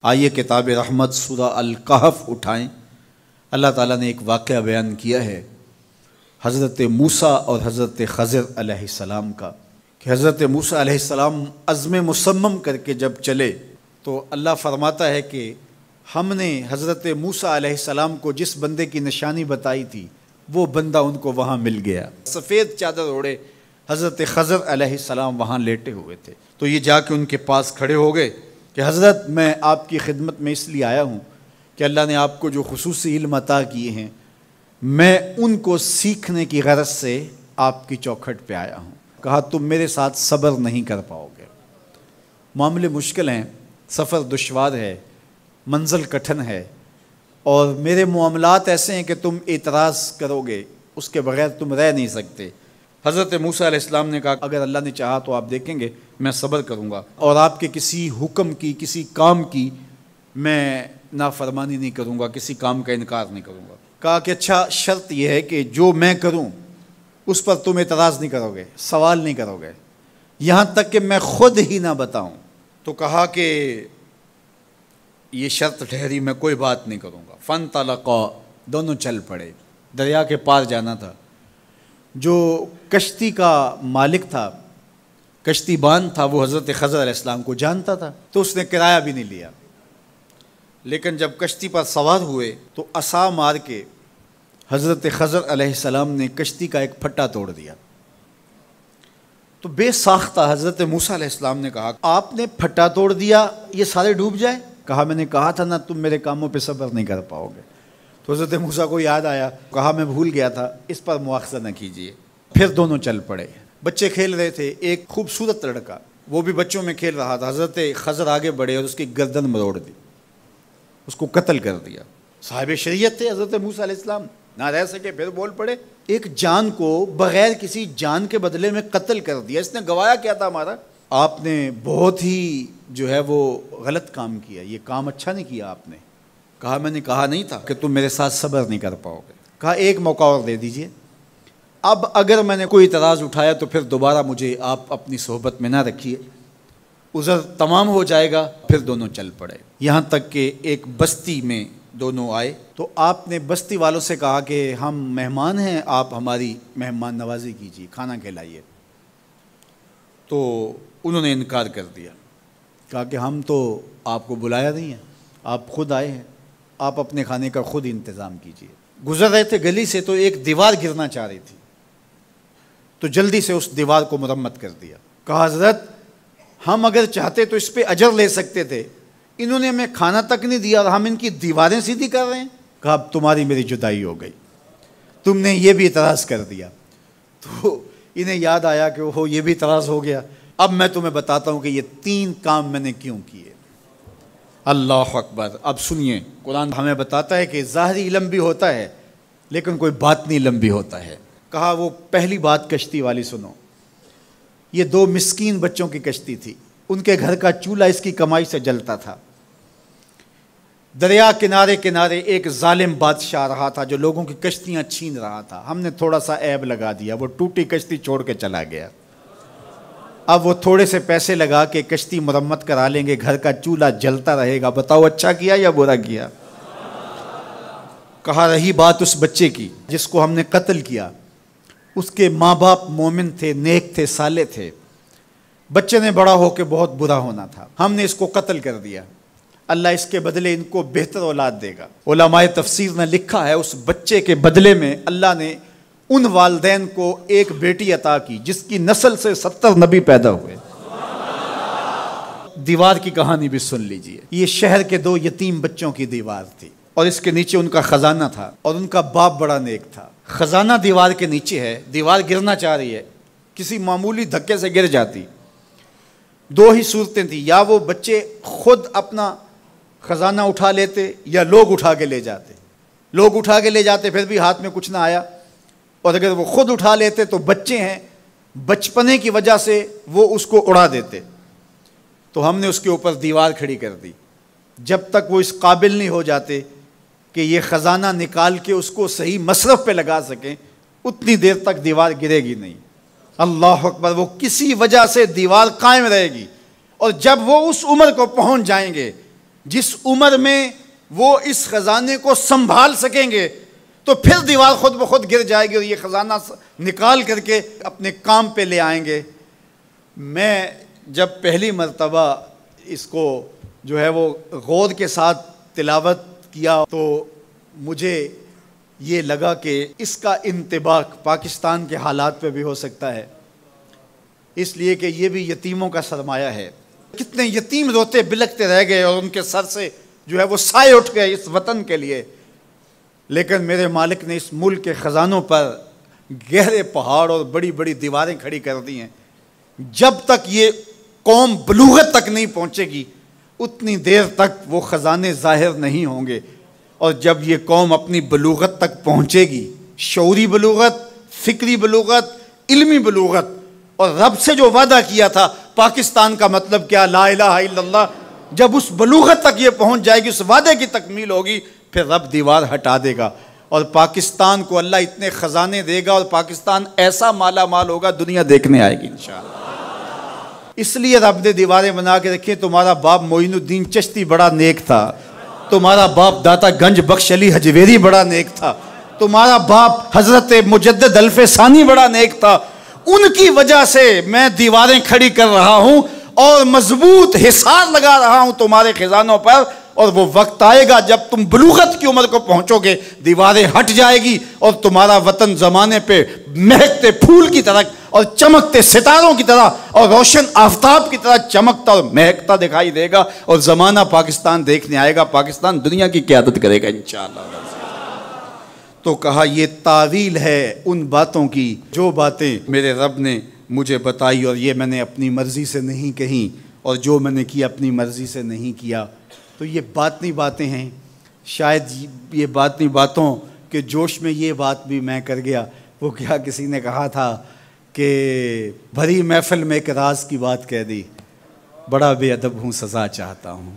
آئیے کتاب رحمت سورہ الکہف اٹھائیں۔ اللہ تعالیٰ نے ایک واقعہ بیان کیا ہے حضرت موسیٰ اور حضرت خضر علیہ السلام کا، کہ حضرت موسیٰ علیہ السلام عزم مصمم کر کے جب چلے تو اللہ فرماتا ہے کہ ہم نے حضرت موسیٰ علیہ السلام کو جس بندے کی نشانی بتائی تھی وہ بندہ ان کو وہاں مل گیا۔ سفید چادر اوڑھے حضرت خضر علیہ السلام وہاں لیٹے ہوئے تھے، تو یہ جا کے ان کے پاس کھڑے ہو گئے کہ حضرت میں آپ کی خدمت میں اس لیے آیا ہوں کہ اللہ نے آپ کو جو خصوصی علم عطا کیے ہیں میں ان کو سیکھنے کی غرض سے آپ کی چوکھٹ پہ آیا ہوں۔ کہا تم میرے ساتھ صبر نہیں کر پاؤ گے، معاملے مشکل ہیں، سفر دشوار ہے، منزل کٹھن ہے، اور میرے معاملات ایسے ہیں کہ تم اعتراض کرو گے اس کے بغیر تم رہ نہیں سکتے۔ حضرت موسیٰ علیہ السلام نے کہا اگر اللہ نے چاہا تو آپ دیکھیں گے میں صبر کروں گا اور آپ کے کسی حکم کی کسی کام کی میں نافرمانی نہیں کروں گا، کسی کام کا انکار نہیں کروں گا۔ کہا کہ اچھا شرط یہ ہے کہ جو میں کروں اس پر تم اعتراض نہیں کرو گے، سوال نہیں کرو گے یہاں تک کہ میں خود ہی نہ بتاؤں۔ تو کہا کہ یہ شرط ٹھہری، میں کوئی بات نہیں کروں گا۔ فانطلقا، دونوں چل پڑے، دریا کے پار جانا تھا۔ جو کشتی کا مالک تھا، کشتی بان تھا، وہ حضرت خضر علیہ السلام کو جانتا تھا تو اس نے کرایہ بھی نہیں لیا، لیکن جب کشتی پر سوار ہوئے تو عصا مار کے حضرت خضر علیہ السلام نے کشتی کا ایک پھٹا توڑ دیا۔ تو بے ساختہ حضرت موسیٰ علیہ السلام نے کہا آپ نے پھٹا توڑ دیا، یہ سارے ڈوب جائے؟ کہا میں نے کہا تھا نا تم میرے کاموں پہ صبر نہیں کر پاؤ گے۔ تو حضرت موسیٰ کو یاد آیا، کہا میں بھول گیا تھا، اس پر مواخذہ نہ کیجیے۔ پھر دونوں چل پڑے، بچے کھیل رہے تھے، ایک خوبصورت لڑکا وہ بھی بچوں میں کھیل رہا تھا۔ حضرت خضر آگے بڑھے اور اس کی گردن مروڑ دی، اس کو قتل کر دیا۔ صاحب شریعت تھے حضرت موسیٰ علیہ السلام، نہ رہ سکے، پھر بول پڑے ایک جان کو بغیر کسی جان کے بدلے میں قتل کر دیا، اس نے گوایا کیا تھا ہمارا؟ آپ نے بہت ہی جو ہے وہ غلط کام کیا، یہ کام اچھا نہیں کیا آپ نے۔ کہا میں نے کہا نہیں تھا کہ تم میرے ساتھ صبر نہیں کر پاؤ گے۔ کہا ایک موقع اور دے دیجئے، اب اگر میں نے کوئی اعتراض اٹھایا تو پھر دوبارہ مجھے آپ اپنی صحبت میں نہ رکھیے، عذر تمام ہو جائے گا۔ پھر دونوں چل پڑے، یہاں تک کہ ایک بستی میں دونوں آئے تو آپ نے بستی والوں سے کہا کہ ہم مہمان ہیں، آپ ہماری مہمان نوازی کیجیے، کھانا کھلائیے۔ تو انہوں نے انکار کر دیا، کہا کہ ہم تو آپ کو بلایا نہیں ہے، آپ خود آئے ہیں، آپ اپنے کھانے کا خود انتظام کیجیے۔ گزر رہے تھے گلی سے تو ایک دیوار گرنا چاہ رہی تھی، تو جلدی سے اس دیوار کو مرمت کر دیا۔ کہا حضرت ہم اگر چاہتے تو اس پہ اجر لے سکتے تھے، انہوں نے ہمیں کھانا تک نہیں دیا اور ہم ان کی دیواریں سیدھی کر رہے ہیں۔ کہا اب تمہاری میری جدائی ہو گئی، تم نے یہ بھی اعتراض کر دیا۔ تو انہیں یاد آیا کہ وہ یہ بھی اعتراض ہو گیا، اب میں تمہیں بتاتا ہوں کہ یہ 3 کام میں نے کیوں کیے۔ اللہ اکبر۔ اب سنیے، قرآن ہمیں بتاتا ہے کہ ظاہری علم بھی ہوتا ہے لیکن کوئی باطنی علم بھی ہوتا ہے۔ کہا وہ پہلی بات کشتی والی سنو، یہ 2 مسکین بچوں کی کشتی تھی، ان کے گھر کا چولہا اس کی کمائی سے جلتا تھا۔ دریا کنارے کنارے ایک ظالم بادشاہ رہا تھا جو لوگوں کی کشتیاں چھین رہا تھا، ہم نے تھوڑا سا عیب لگا دیا، وہ ٹوٹی کشتی چھوڑ کے چلا گیا۔ اب وہ تھوڑے سے پیسے لگا کے کشتی مرمت کرا لیں گے، گھر کا چولہا جلتا رہے گا، بتاؤ اچھا کیا یا برا کیا؟ کہا رہی بات اس بچے کی جس کو ہم نے قتل کیا، اس کے ماں باپ مومن تھے، نیک تھے، صالح تھے، بچے نے بڑا ہو کے بہت برا ہونا تھا، ہم نے اس کو قتل کر دیا، اللہ اس کے بدلے ان کو بہتر اولاد دے گا۔ علماء تفسیر نے لکھا ہے اس بچے کے بدلے میں اللہ نے ان والدین کو ایک بیٹی عطا کی جس کی نسل سے 70 نبی پیدا ہوئے۔ دیوار کی کہانی بھی سن لیجئے، یہ شہر کے 2 یتیم بچوں کی دیوار تھی اور اس کے نیچے ان کا خزانہ تھا اور ان کا باپ بڑا نیک تھا۔ خزانہ دیوار کے نیچے ہے، دیوار گرنا چاہ رہی ہے، کسی معمولی دھکے سے گر جاتی۔ 2 ہی صورتیں تھیں، یا وہ بچے خود اپنا خزانہ اٹھا لیتے یا لوگ اٹھا کے لے جاتے۔ لوگ اٹھا کے لے جاتے پھر بھی ہاتھ میں کچھ نہ آیا، اور اگر وہ خود اٹھا لیتے تو بچے ہیں، بچپنے کی وجہ سے وہ اس کو اڑا دیتے۔ تو ہم نے اس کے اوپر دیوار کھڑی کر دی، جب تک وہ اس قابل نہیں ہو جاتے کہ یہ خزانہ نکال کے اس کو صحیح مصرف پہ لگا سکیں، اتنی دیر تک دیوار گرے گی نہیں۔ اللہ اکبر۔ وہ کسی وجہ سے دیوار قائم رہے گی، اور جب وہ اس عمر کو پہنچ جائیں گے جس عمر میں وہ اس خزانے کو سنبھال سکیں گے تو پھر دیوار خود بخود گر جائے گی اور یہ خزانہ نکال کر کے اپنے کام پہ لے آئیں گے۔ میں جب پہلی مرتبہ اس کو جو ہے وہ غور کے ساتھ تلاوت کیا تو مجھے یہ لگا کہ اس کا انطباق پاکستان کے حالات پہ بھی ہو سکتا ہے، اس لیے کہ یہ بھی یتیموں کا سرمایہ ہے۔ کتنے یتیم روتے بلکتے رہ گئے اور ان کے سر سے جو ہے وہ سائے اٹھ گئے اس وطن کے لیے، لیکن میرے مالک نے اس ملک کے خزانوں پر گہرے پہاڑ اور بڑی بڑی دیواریں کھڑی کر دی ہیں۔ جب تک یہ قوم بلوغت تک نہیں پہنچے گی اتنی دیر تک وہ خزانے ظاہر نہیں ہوں گے، اور جب یہ قوم اپنی بلوغت تک پہنچے گی، شعوری بلوغت، فکری بلوغت، علمی بلوغت، اور رب سے جو وعدہ کیا تھا پاکستان کا مطلب کیا، لا الہ الا اللہ، جب اس بلوغت تک یہ پہنچ جائے گی، اس وعدے کی تکمیل ہوگی، پھر رب دیوار ہٹا دے گا اور پاکستان کو اللہ اتنے خزانے دے گا اور پاکستان ایسا مالا مال ہوگا دنیا دیکھنے آئے گی انشاءاللہ۔ اس لیے رب نے دیواریں بنا کے رکھی۔ تمہارا باپ معین الدین چشتی بڑا نیک تھا، تمہارا باپ داتا گنج بخش علی حجویری بڑا نیک تھا، تمہارا باپ حضرت مجدد الف ثانی بڑا نیک تھا، ان کی وجہ سے میں دیواریں کھڑی کر رہا ہوں اور مضبوط حصار لگا رہا ہوں تمہارے خزانوں پر، اور وہ وقت آئے گا جب تم بلوغت کی عمر کو پہنچو گے دیواریں ہٹ جائے گی اور تمہارا وطن زمانے پہ مہکتے پھول کی طرح اور چمکتے ستاروں کی طرح اور روشن آفتاب کی طرح چمکتا اور مہکتا دکھائی دے گا، اور زمانہ پاکستان دیکھنے آئے گا، پاکستان دنیا کی قیادت کرے گا انشاءاللہ۔ تو کہا یہ تعویل ہے ان باتوں کی جو باتیں میرے رب نے مجھے بتائی اور یہ میں نے اپنی مرضی سے نہیں کہیں، اور جو میں نے کیا اپنی مرضی سے نہیں کیا۔ تو یہ باطنی باتیں ہیں، شاید یہ باطنی باتوں کے جوش میں یہ بات بھی میں کر گیا۔ وہ کیا کسی نے کہا تھا کہ بھری محفل میں ایک راز کی بات کہہ دی، بڑا بے ادب ہوں سزا چاہتا ہوں۔